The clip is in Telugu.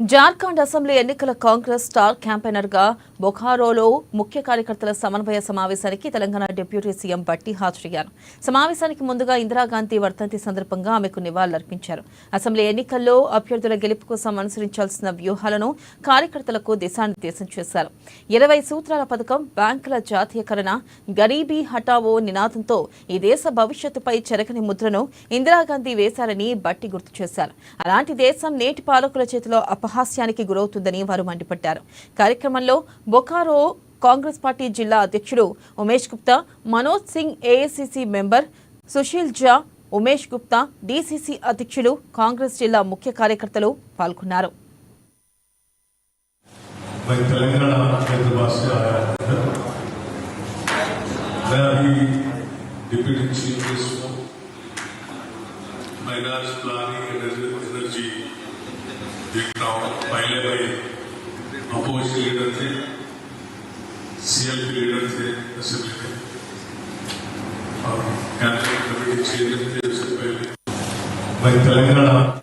జార్ఖండ్ అసెంబ్లీ ఎన్నికల కాంగ్రెస్ స్టార్ క్యాంపెయినర్ గా బొఖారోలో ముఖ్య కార్యకర్తల సమన్వయ సమావేశానికి తెలంగాణ డిప్యూటీ సీఎం బట్టి హాజరయ్యారు. సమావేశానికి ముందుగా ఇందిరాగాంధీ వర్ధంతి సందర్భంగా ఆమెకు నివాళులర్పించారు. అసెంబ్లీ ఎన్నికల్లో అభ్యర్థుల గెలుపు కోసం అనుసరించాల్సిన వ్యూహాలను కార్యకర్తలకు దిశానిర్దేశం చేశారు. 20 సూత్రాల పథకం, బ్యాంకుల జాతీయకరణ, గరీబీ హటావో నినాదంతో ఈ దేశ భవిష్యత్తుపై చెరగని ముద్రను ఇందిరాగాంధీ వేశారని బట్టి గుర్తు చేశారు. అలాంటి దేశం నేటి పాలకుల చేతిలో అపహాస్యానికి గురవుతుందని వారు మండిపడ్డారు. కార్యక్రమంలో బొకారో కాంగ్రెస్ పార్టీ జిల్లా అధ్యక్షుడు ఉమేష్ గుప్తా, మనోజ్ సింగ్ ఏఐసిసి మెంబర్ సుశీల్ జా, ఉమేష్ గుప్తా డీసీసీ అధ్యక్షులు, కాంగ్రెస్ జిల్లా ముఖ్య కార్యకర్తలు పాల్గొన్నారు. पहले भाई अपोजिशन लीडर थे, सीएलपी लीडर थे असेंबली में और कैबिनेट कमेटी चेयरमैन थे। उससे पहले भाई तेलंगाना